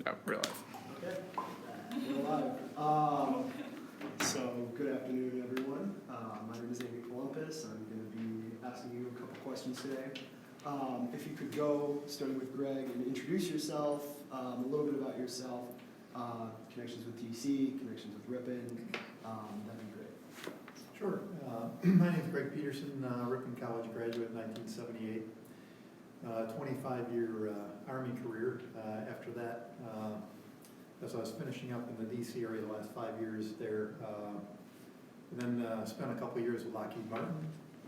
Oh, real life. Okay, we're live. So, good afternoon, everyone. My name is Amy Columbus. I'm going to be asking you a couple questions today. If you could go, starting with Greg, and introduce yourself, a little bit about yourself, connections with DC, connections with Ripon, that'd be great. Sure. My name is Greg Peterson, Ripon College graduate in 1978. 25-year Army career. After that, as I was finishing up in the DC area the last 5 years there, then spent a couple years with Lockheed Martin,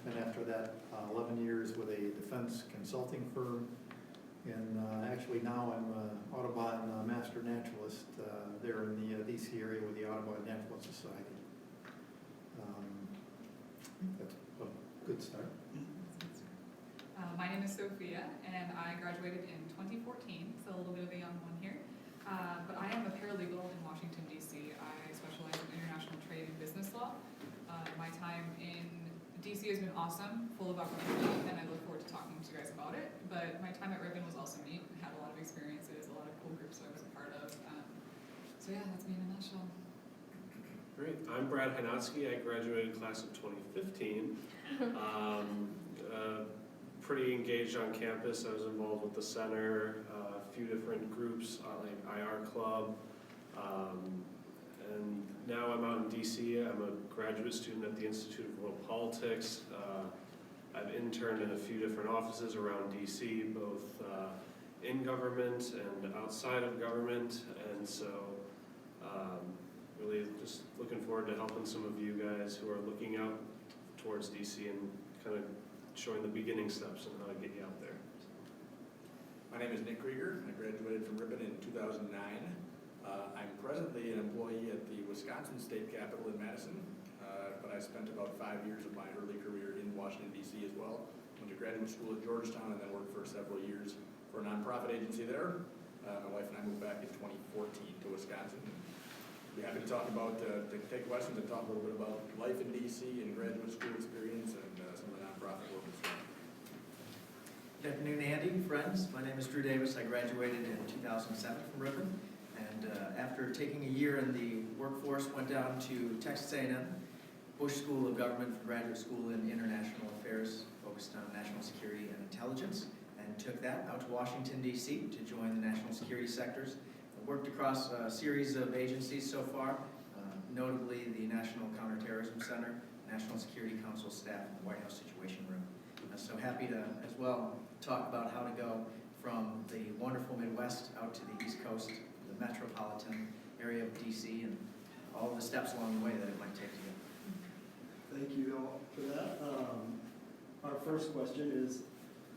and after that 11 years with a defense consulting firm, and actually now I'm an Audubon Master Naturalist there in the DC area with the Audubon Naturalist Society. I think that's a good start. My name is Sophia, and I graduated in 2014, so a little bit of a young one here. But I am a paralegal in Washington, D.C. I specialize in international trade and business law. My time in D.C. has been awesome, full of opportunity, and I look forward to talking to you guys about it. But my time at Ripon was also neat. I had a lot of experiences, a lot of cool groups that I was a part of. So yeah, that's me in a nutshell. Great. I'm Brad Hanatsky. I graduated class of 2015. Pretty engaged on campus. I was involved with the center, a few different groups like IR Club, and now I'm out in DC. I'm a graduate student at the Institute of World Politics. I've interned in a few different offices around DC, both in government and outside of government, and so really just looking forward to helping some of you guys who are looking out towards DC and kind of showing the beginning steps on how to get you out there. My name is Nick Krieger. I graduated from Ripon in 2009. I'm presently an employee at the Wisconsin State Capitol in Madison, but I spent about 5 years of my early career in Washington, D.C. as well. Went to graduate school at Georgetown and then worked for several years for a nonprofit agency there. My wife and I moved back in 2014 to Wisconsin. Be happy to talk about, to take questions and talk a little bit about life in D.C. and graduate school experience and some of the nonprofit work as well. Good afternoon, Andy, friends. My name is Drew Davis. I graduated in 2007 from Ripon, and after taking a year in the workforce, went down to Texas A&M, Bush School of Government for graduate school in international affairs, focused on national security and intelligence, and took that out to Washington, D.C. to join the national security sectors. I worked across a series of agencies so far, notably the National Counterterrorism Center, National Security Council staff, and the White House Situation Room. So happy to, as well, talk about how to go from the wonderful Midwest out to the East Coast, the metropolitan area of D.C., and all the steps along the way that it might take to get. Thank you all for that. Our first question is,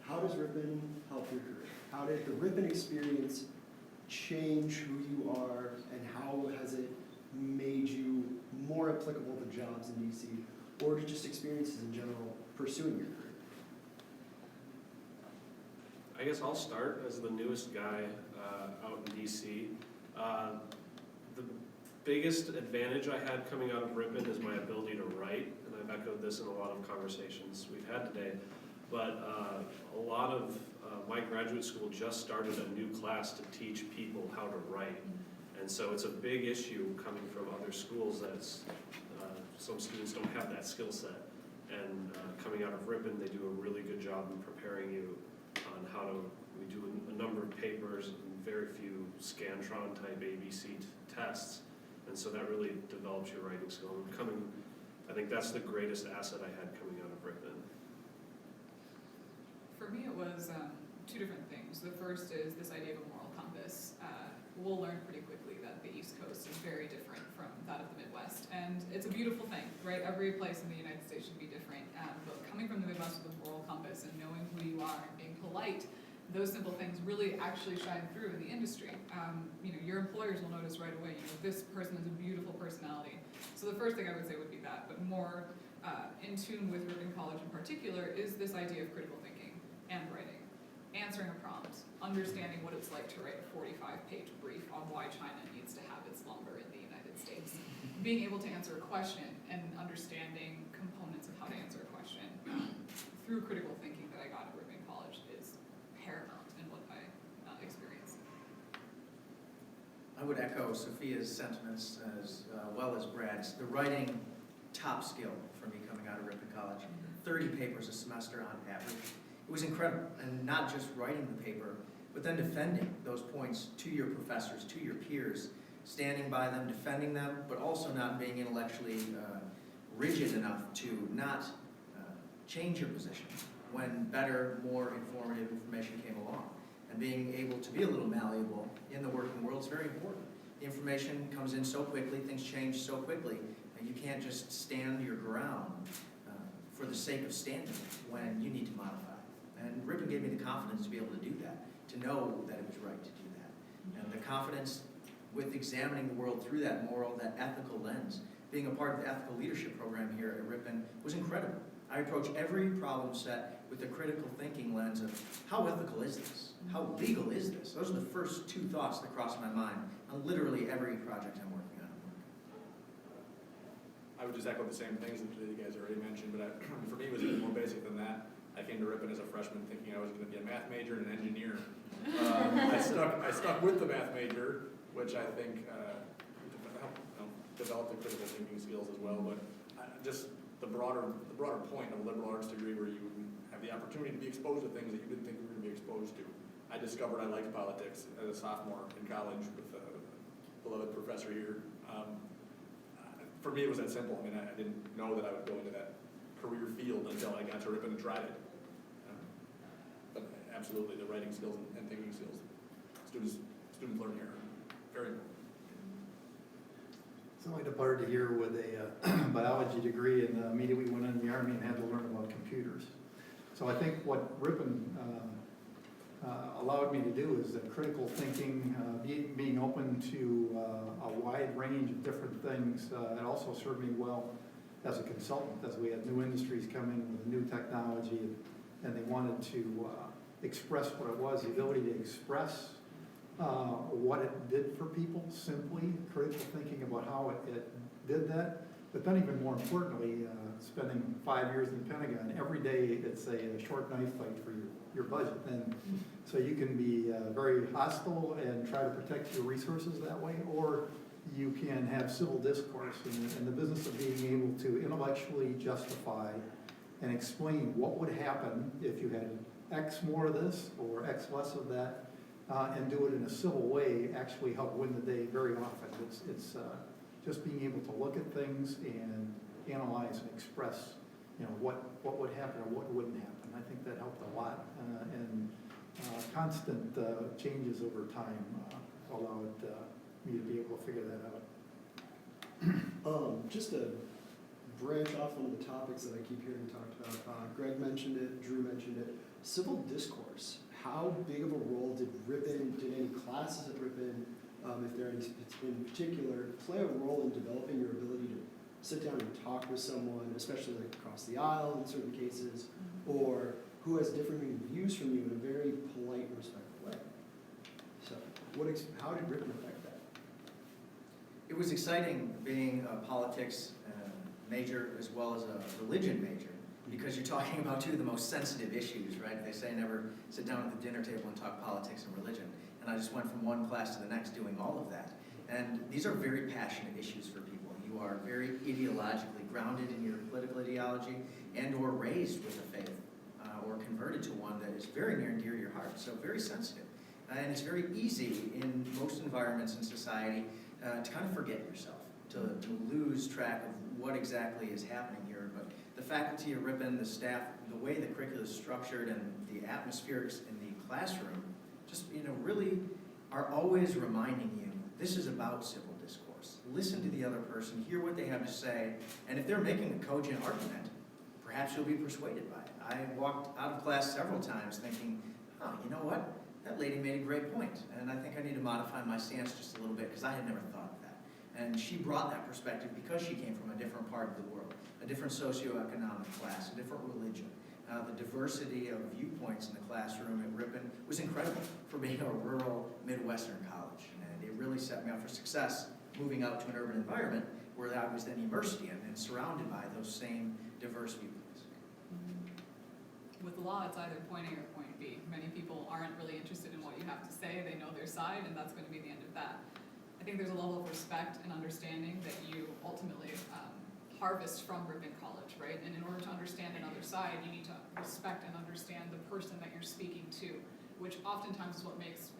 how does Ripon help your career? How did the Ripon experience change who you are, and how has it made you more applicable to jobs in DC, or to just experiences in general pursuing your career? I guess I'll start as the newest guy out in DC. The biggest advantage I had coming out of Ripon is my ability to write, and I've echoed this in a lot of conversations we've had today. But a lot of my graduate school just started a new class to teach people how to write. And so it's a big issue coming from other schools that some students don't have that skill set. And coming out of Ripon, they do a really good job in preparing you on how to, we do a number of papers and very few Scantron type ABC tests. And so that really develops your writing skill. And I think that's the greatest asset I had coming out of Ripon. For me, it was two different things. The first is this idea of a moral compass. We'll learn pretty quickly that the East Coast is very different from that of the Midwest. And it's a beautiful thing, right? Every place in the United States should be different. But coming from the Midwest with a moral compass and knowing who you are and being polite, those simple things really actually shine through in the industry. Your employers will notice right away, this person has a beautiful personality. So the first thing I would say would be that, but more in tune with Ripon College in particular is this idea of critical thinking and writing. Answering a prompt, understanding what it's like to write a 45-page brief on why China needs to have its lumber in the United States. Being able to answer a question and understanding components of how to answer a question through critical thinking that I got at Ripon College is paramount in what I experienced. I would echo Sophia's sentiments as well as Brad's. The writing, top skill for me coming out of Ripon College. 30 papers a semester on average. It was incredible, and not just writing the paper, but then defending those points to your professors, to your peers, standing by them, defending them, but also not being intellectually rigid enough to not change your position when better, more informative information came along. And being able to be a little malleable in the working world is very important. The information comes in so quickly, things change so quickly, and you can't just stand your ground for the sake of standing when you need to modify. And Ripon gave me the confidence to be able to do that, to know that it was right to do that. And the confidence with examining the world through that moral, that ethical lens, being a part of the ethical leadership program here at Ripon was incredible. I approach every problem set with a critical thinking lens of how ethical is this? How legal is this? Those are the first two thoughts that cross my mind on literally every project I'm working on. I would just echo the same things that you guys already mentioned, but for me it was even more basic than that. I came to Ripon as a freshman thinking I was going to be a math major and an engineer. I stuck with the math major, which I think helped develop the critical thinking skills as well. But just the broader point of a liberal arts degree, where you have the opportunity to be exposed to things that you didn't think you were going to be exposed to. I discovered I liked politics as a sophomore in college with a beloved professor here. For me, it was that simple. I mean, I didn't know that I would go into that career field until I got to Ripon and tried it. But absolutely, the writing skills and thinking skills students learn here are very important. So I departed here with a biology degree and immediately went in the Army and had to learn about computers. So I think what Ripon allowed me to do is that critical thinking, being open to a wide range of different things. It also served me well as a consultant, as we had new industries coming with new technology, and they wanted to express what it was, the ability to express what it did for people simply, critical thinking about how it did that. But then even more importantly, spending 5 years in the Pentagon, every day it's a short knife fight for your budget. And so you can be very hostile and try to protect your resources that way, or you can have civil discourse in the business of being able to intellectually justify and explain what would happen if you had X more of this or X less of that, and do it in a civil way actually help win the day very often. It's just being able to look at things and analyze and express, what would happen or what wouldn't happen. I think that helped a lot, and constant changes over time allowed me to be able to figure that out. Just to branch off one of the topics that I keep hearing talked about, Greg mentioned it, Drew mentioned it, civil discourse. How big of a role did any classes at Ripon, if there are any in particular, play a role in developing your ability to sit down and talk with someone, especially like across the aisle in certain cases, or who has differing views from you in a very polite and respectful way? So, how did Ripon affect that? It was exciting being a politics major as well as a religion major, because you're talking about two of the most sensitive issues, right? They say never sit down at the dinner table and talk politics and religion. And I just went from one class to the next doing all of that. And these are very passionate issues for people. You are very ideologically grounded in your political ideology and or raised with a faith or converted to one that is very near and dear to your heart, so very sensitive. And it's very easy in most environments in society to kind of forget yourself, to lose track of what exactly is happening here. But the faculty at Ripon, the staff, the way the curriculum is structured and the atmospherics in the classroom just, really are always reminding you, this is about civil discourse. Listen to the other person, hear what they have to say, and if they're making a cogent argument, perhaps you'll be persuaded by it. I walked out of class several times thinking, oh, you know what? That lady made a great point, and I think I need to modify my stance just a little bit because I had never thought of that. And she brought that perspective because she came from a different part of the world, a different socioeconomic class, a different religion. The diversity of viewpoints in the classroom at Ripon was incredible for being a rural Midwestern college. And it really set me up for success moving out to an urban environment where I was then immersed in and surrounded by those same diverse viewpoints. With law, it's either point A or point B. Many people aren't really interested in what you have to say. They know their side, and that's going to be the end of that. I I think there's a level of respect and understanding that you ultimately harvest from Ripon College, right? And in order to understand another side, you need to respect and understand the person that you're speaking to, which oftentimes is what makes,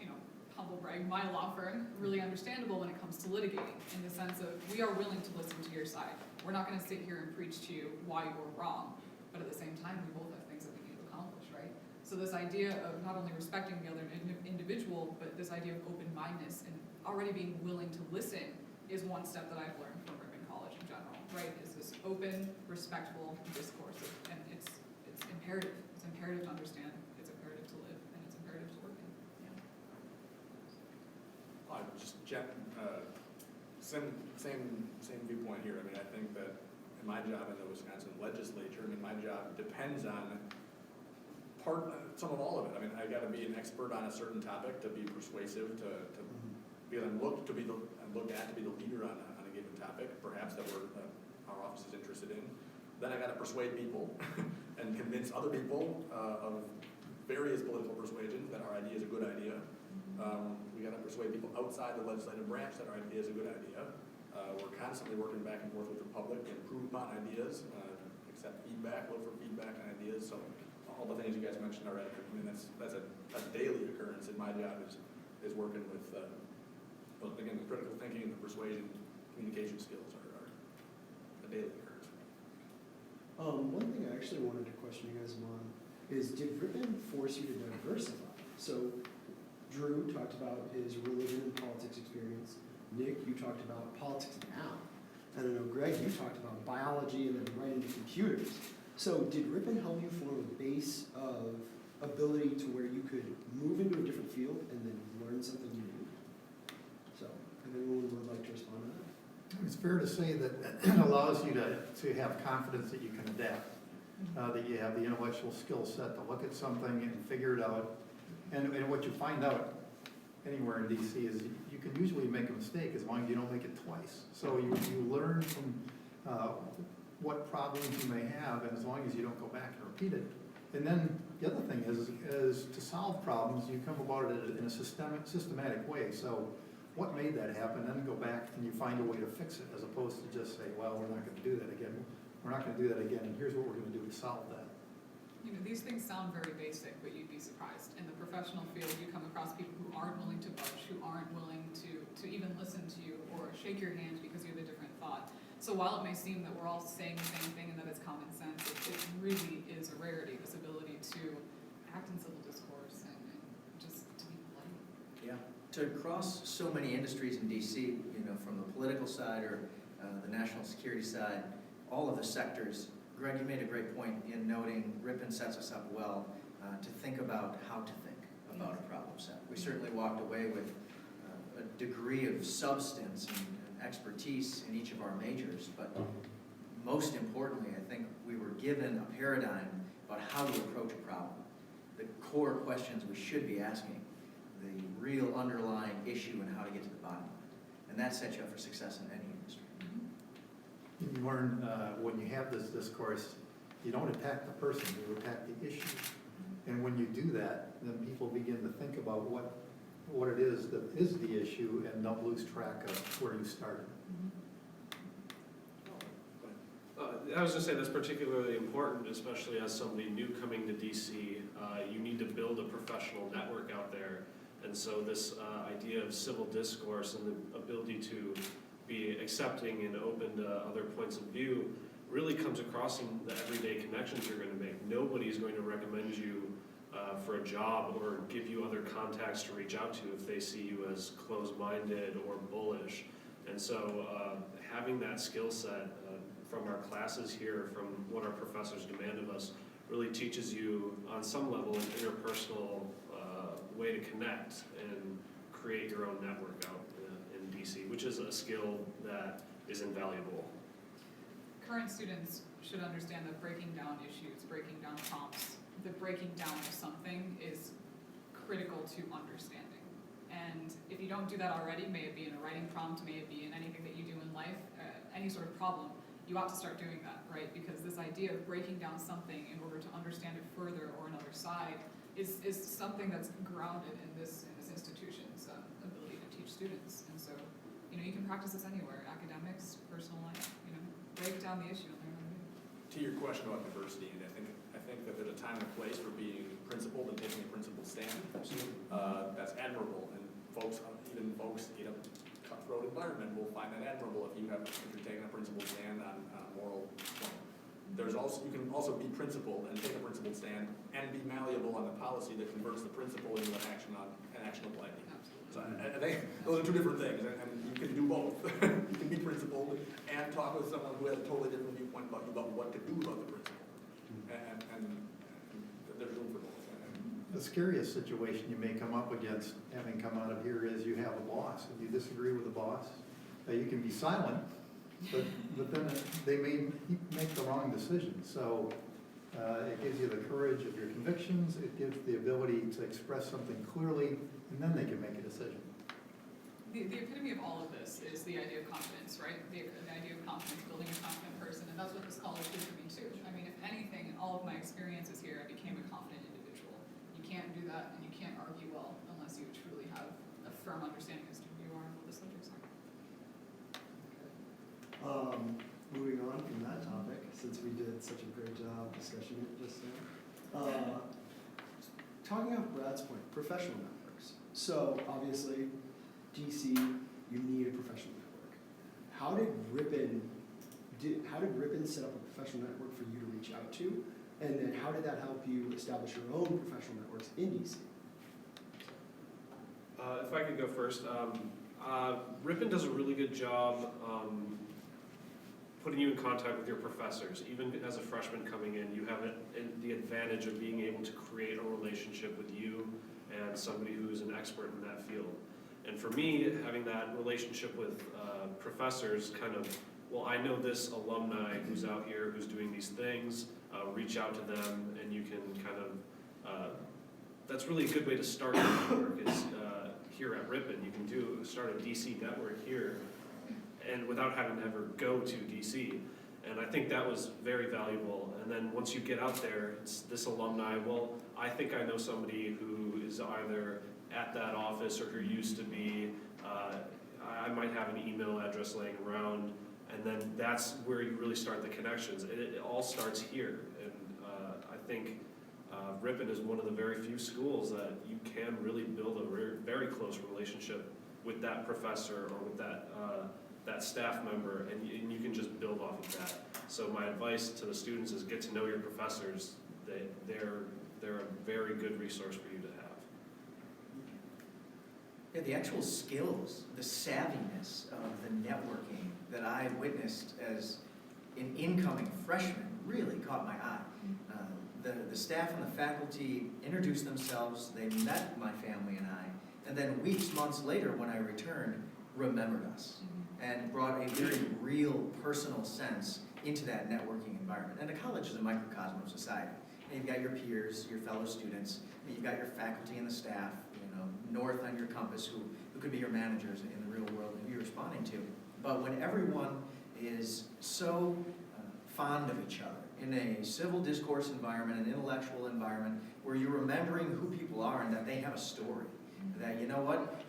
humble brag, my law firm really understandable when it comes to litigating, in the sense of we are willing to listen to your side. We're not going to sit here and preach to you why you're wrong, but at the same time, we both have things that we need to accomplish, right? So this idea of not only respecting the other individual, but this idea of open-mindedness and already being willing to listen is one step that I've learned from Ripon College in general, right? Is this open, respectful discourse, and it's imperative. It's imperative to understand, it's imperative to live, and it's imperative to work in. Same viewpoint here. I mean, I think that in my job in the Wisconsin legislature, my job depends on some of all of it. I mean, I got to be an expert on a certain topic to be persuasive, to be looked at to be the leader on a given topic, perhaps that our office is interested in. Then I got to persuade people and convince other people of various political persuasions that our idea is a good idea. We got to persuade people outside the legislative branch that our idea is a good idea. We're constantly working back and forth with the public to improve upon ideas, accept feedback, look for feedback on ideas. So all the things you guys mentioned already, I mean, that's a daily occurrence in my job is working with, again, the critical thinking and the persuasion, communication skills are a daily occurrence. One thing I actually wanted to question you guys on is, did Ripon force you to diversify? So Drew talked about his religion and politics experience. Nick, you talked about politics now. And I know, Greg, you talked about biology and then right into computers. So did Ripon help you form a base of ability to where you could move into a different field and then learn something new? So if anyone would like to respond to that. It's fair to say that it allows you to have confidence that you can adapt, that you have the intellectual skill set to look at something and figure it out. And what you find out anywhere in DC is you can usually make a mistake as long as you don't make it twice. So you learn from what problems you may have, and as long as you don't go back and repeat it. And then the other thing is to solve problems, you come about it in a systematic way. So what made that happen, then go back and you find a way to fix it, as opposed to just say, well, we're not going to do that again. We're not going to do that again, and here's what we're going to do to solve that. These things sound very basic, but you'd be surprised. In the professional field, you come across people who aren't willing to budge, who aren't willing to even listen to you or shake your hand because you have a different thought. So while it may seem that we're all saying the same thing and that it's common sense, it really is a rarity, this ability to act in civil discourse and just to be polite. Yeah, to cross so many industries in DC, from the political side or the national security side, all of the sectors. Greg, you made a great point in noting Ripon sets us up well to think about how to think about a problem set. We certainly walked away with a degree of substance and expertise in each of our majors, but most importantly, I think we were given a paradigm about how to approach a problem, the core questions we should be asking, the real underlying issue and how to get to the bottom of it. And that sets you up for success in any industry. You learn when you have this discourse, you don't attack the person, you attack the issue. And when you do that, then people begin to think about what it is that is the issue and don't lose track of where you started. I was going to say that's particularly important, especially as somebody new coming to DC. You need to build a professional network out there. And so this idea of civil discourse and the ability to be accepting and open to other points of view really comes across in the everyday connections you're going to make. Nobody's going to recommend you for a job or give you other contacts to reach out to if they see you as closed-minded or bullish. And so having that skill set from our classes here, from what our professors demand of us, really teaches you on some level an interpersonal way to connect and create your own network out in DC, which is a skill that is invaluable. Current students should understand that breaking down issues, breaking down prompts, the breaking down of something is critical to understanding. And if you don't do that already, may it be in a writing prompt, may it be in anything that you do in life, any sort of problem, you ought to start doing that, right? Because this idea of breaking down something in order to understand it further or another side is something that's grounded in this institution's ability to teach students. And so you can practice this anywhere, academics, personal life, break down the issue and learn how to do it. To your question about diversity, and I think that there's a time and place for being principled and taking a principled stand. That's admirable, and even folks in a cutthroat environment will find that admirable if you're taking a principled stand on a moral point. You can also be principled and take a principled stand and be malleable on the policy that converts the principle into an actionable idea. So I think those are two different things, and you can do both. You can be principled and talk with someone who has a totally different viewpoint about what to do about the principle. And there's room for both. The scariest situation you may come up against, having come out of here, is you have a boss and you disagree with the boss. You can be silent, but then they may make the wrong decision. So it gives you the courage of your convictions. It gives the ability to express something clearly, and then they can make a decision. The epitome of all of this is the idea of confidence, right? The idea of confidence, building a confident person, and that's what this college did for me too. I mean, if anything, in all of my experiences here, I became a confident individual. You can't do that, and you can't argue well unless you truly have a firm understanding as to who you are and what the subjects are. Moving on from that topic, since we did such a great job discussing it just now. Talking about Brad's point, professional networks. So obviously, DC, you need a professional network. How did Ripon set up a professional network for you to reach out to? And then how did that help you establish your own professional networks in DC? If I could go first, Ripon does a really good job putting you in contact with your professors. Even as a freshman coming in, you have the advantage of being able to create a relationship with you and somebody who is an expert in that field. And for me, having that relationship with professors I know this alumni who's out here who's doing these things, reach out to them, and you can that's really a good way to start your network is here at Ripon. You can start a DC network here and without having to ever go to DC. And I think that was very valuable. And then once you get out there, it's this alumni, I think I know somebody who is either at that office or who used to be, I might have an email address laying around, and then that's where you really start the connections. It all starts here. And I think Ripon is one of the very few schools that you can really build a very close relationship with that professor or with that staff member, and you can just build off of that. So my advice to the students is get to know your professors. They're a very good resource for you to have. Yeah, the actual skills, the savviness of the networking that I witnessed as an incoming freshman really caught my eye. The staff and the faculty introduced themselves, they met my family and I, and then weeks, months later when I returned, remembered us and brought a very real personal sense into that networking environment. And a college is a microcosm of society. And you've got your peers, your fellow students, and you've got your faculty and the staff, north on your compass who could be your managers in the real world that you're responding to. But when everyone is so fond of each other in a civil discourse environment, an intellectual environment, where you're remembering who people are and that they have a story, that you know what,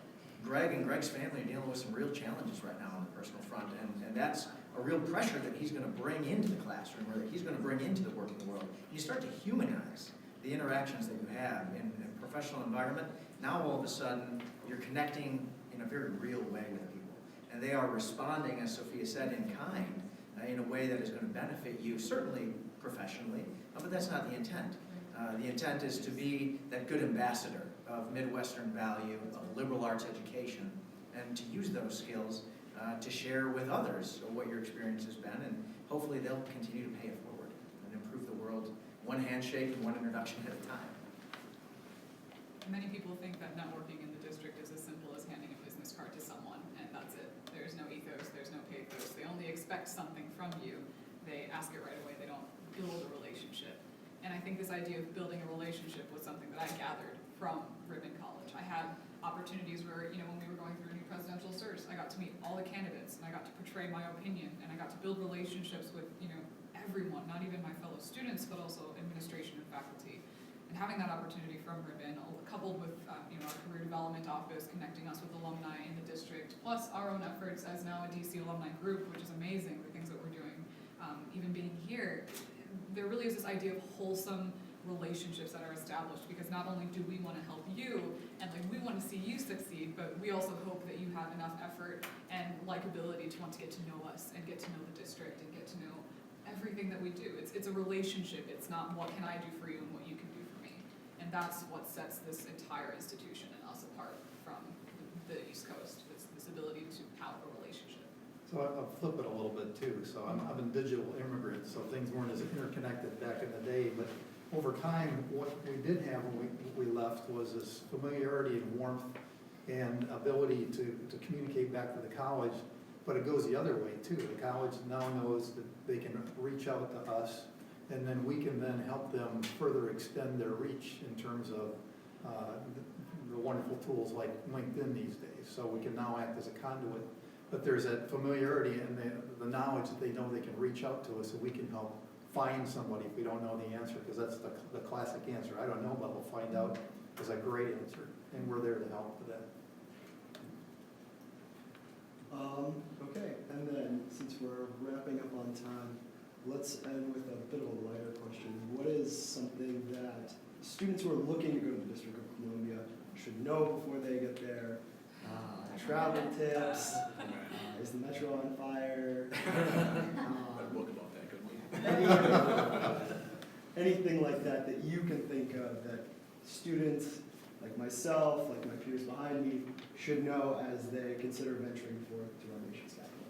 Greg and Greg's family are dealing with some real challenges right now on the personal front, and that's a real pressure that he's going to bring into the classroom or that he's going to bring into the working world. You start to humanize the interactions that you have in a professional environment. Now all of a sudden you're connecting in a very real way with people, and they are responding, as Sophia said, in kind, in a way that is going to benefit you, certainly professionally, but that's not the intent. The intent is to be that good ambassador of Midwestern value, of liberal arts education, and to use those skills to share with others what your experience has been, and hopefully they'll continue to pay it forward and improve the world one handshake and one introduction at a time. Many people think that networking in the district is as simple as handing a business card to someone, and that's it. There's no ethos, there's no pathos. They only expect something from you. They ask it right away. They don't build a relationship. And I think this idea of building a relationship was something that I gathered from Ripon College. I had opportunities where, when we were going through a new presidential search, I got to meet all the candidates, and I got to portray my opinion, and I got to build relationships with, everyone, not even my fellow students, but also administration and faculty. And having that opportunity from Ribbon, coupled with you know, our career development office connecting us with alumni in the district, plus our own efforts as now a DC alumni group, which is amazing, the things that we're doing, even being here, there really is this idea of wholesome relationships that are established, because not only do we want to help you and like we want to see you succeed, but we also hope that you have enough effort and likability to want to get to know us and get to know the district and get to know everything that we do. It's a relationship. It's not what can I do for you and what you can do for me. And that's what sets this entire institution and us apart from the East Coast, this ability to have a relationship. So I'll flip it a little bit too. So I'm a digital immigrant, so things weren't as interconnected back in the day, but over time, what we did have when we left was this familiarity and warmth and ability to communicate back to the college, but it goes the other way too. The college now knows that they can reach out to us, and then we can then help them further extend their reach in terms of the wonderful tools like LinkedIn these days. So we can now act as a conduit, but there's that familiarity and the knowledge that they know they can reach out to us, and we can help find somebody if we don't know the answer, because that's the classic answer. I don't know, but we'll find out is a great answer, and we're there to help with that. Okay, and then since we're wrapping up on time, let's end with a bit of a lighter question. What is something that students who are looking to go to the District of Columbia should know before they get there? Travel tips, is the Metro on fire? I'd book about that, couldn't we? Anything like that that you can think of that students like myself, like my peers behind me, should know as they consider venturing forth to our nation's capital?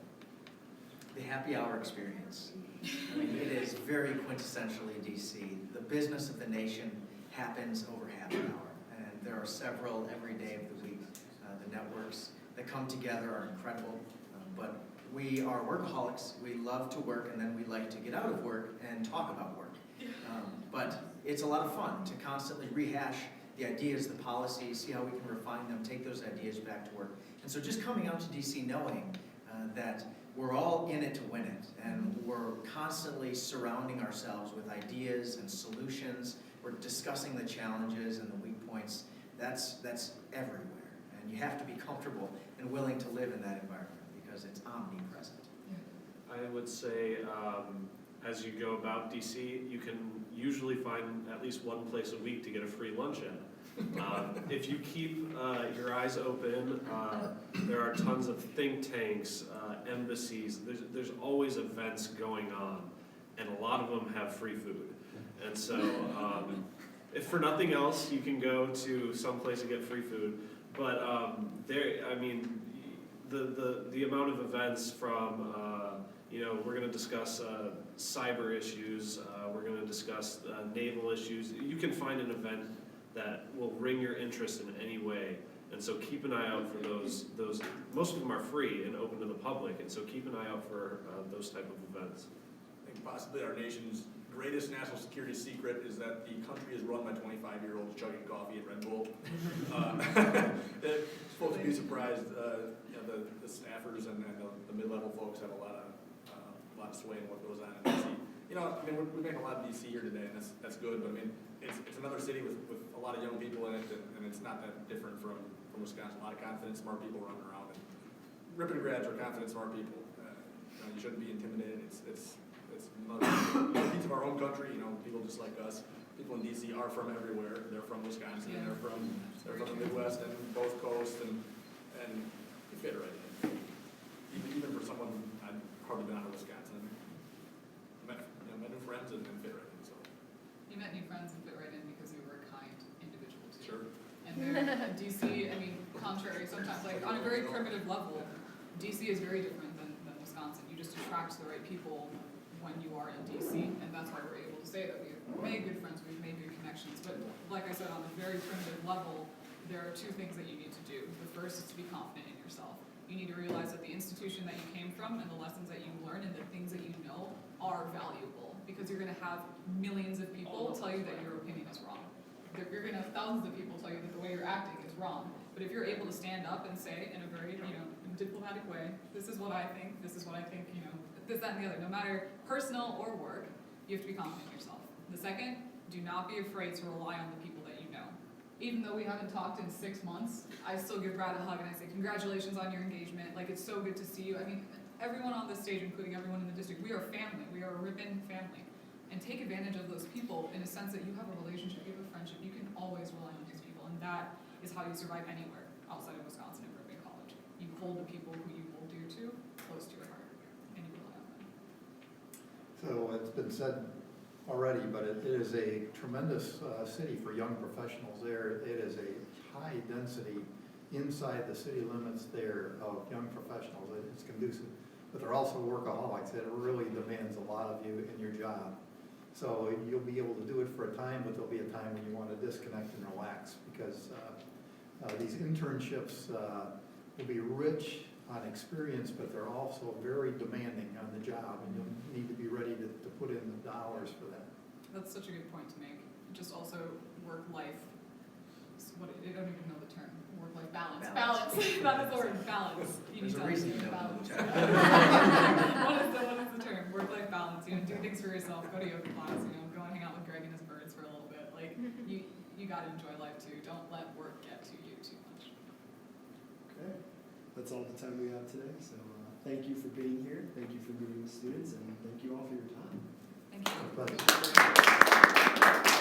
The happy hour experience. I mean, it is very quintessentially DC. The business of the nation happens over happy hour, and there are several every day of the week. The networks that come together are incredible, but we are workaholics. We love to work, and then we like to get out of work and talk about work. But it's a lot of fun to constantly rehash the ideas, the policies, see how we can refine them, take those ideas back to work. And so just coming out to DC knowing that we're all in it to win it, and we're constantly surrounding ourselves with ideas and solutions. We're discussing the challenges and the weak points. That's everywhere. And you have to be comfortable and willing to live in that environment because it's omnipresent. I would say as you go about DC, you can usually find at least one place a week to get a free lunch at. If you keep your eyes open, there are tons of think tanks, embassies. There's always events going on, and a lot of them have free food. And so, if for nothing else, you can go to some place and get free food. But the amount of events from we're going to discuss cyber issues. We're going to discuss naval issues. You can find an event that will ring your interest in any way. And so keep an eye out for those. Most of them are free and open to the public. And so keep an eye out for those type of events. I think possibly our nation's greatest national security secret is that the country is run by 25-year-olds chugging coffee at Red Bull. Folks would be surprised. The staffers and the mid-level folks have a lot of sway in what goes on in DC. We make a lot of DC here today, and that's good. But I mean, it's another city with a lot of young people in it, and it's not that different from Wisconsin. A lot of confident, smart people running around. And Ripon grads are confident, smart people. You shouldn't be intimidated. It's another piece of our own country. People just like us. People in DC are from everywhere. They're from Wisconsin. Yeah. They're from the Midwest and both coasts, and you fit right in. Even for someone I'd hardly been out of Wisconsin, met new friends and fit right in. So You met new friends and fit right in because you were a kind individual too. sure. And there, DC, contrary sometimes, like on a very primitive level, DC is very different than Wisconsin. You just attract the right people when you are in DC, and that's why we're able to say that we've made good friends, we've made good connections. But like I said, on a very primitive level, there are two things that you need to do. The first is to be confident in yourself. You need to realize that the institution that you came from and the lessons that you learn and the things that you know are valuable, because you're going to have millions of people tell you that your opinion is wrong. You're going to have thousands of people tell you that the way you're acting is wrong. But if you're able to stand up and say in a very, diplomatic way, this is what I think, this, that, and the other, no matter personal or work, you have to be confident in yourself. The second do not be afraid to rely on the people that you know. Even though we haven't talked in 6 months, I still give Brad a hug and I say, congratulations on your engagement. Like, it's so good to see you. I mean, everyone on this stage, including everyone in the district, we are family. We are a Ripon family. And take advantage of those people in a sense that you have a relationship, you have a friendship. You can always rely on these people. And that is how you survive anywhere outside of Wisconsin and Ripon College. You hold the people who you hold dear to close to your heart, and you rely on them. So it's been said already, but it is a tremendous city for young professionals there. It is a high density inside the city limits there of young professionals. It's conducive, but they're also workaholics. It really demands a lot of you in your job. So you'll be able to do it for a time, but there'll be a time when you want to disconnect and relax, because these internships will be rich on experience, but they're also very demanding on the job, and you'll need to be ready to put in the dollars for that. That's such a good point to make. Just also work-life, I don't even know the term, work-life balance. Balance, that is the word, balance. You There's need a to reason you understand don't balance. What is the term? Work-life balance. You know, do things for yourself, go to yoga class, you know, go and hang out with Greg and his birds for a little bit. Like, you gotta enjoy life too. Don't let work get to you too much. Okay, that's all the time we have today. So thank you for being here. Thank you for meeting the students, and thank you all for your time. Thank you. Pleasure.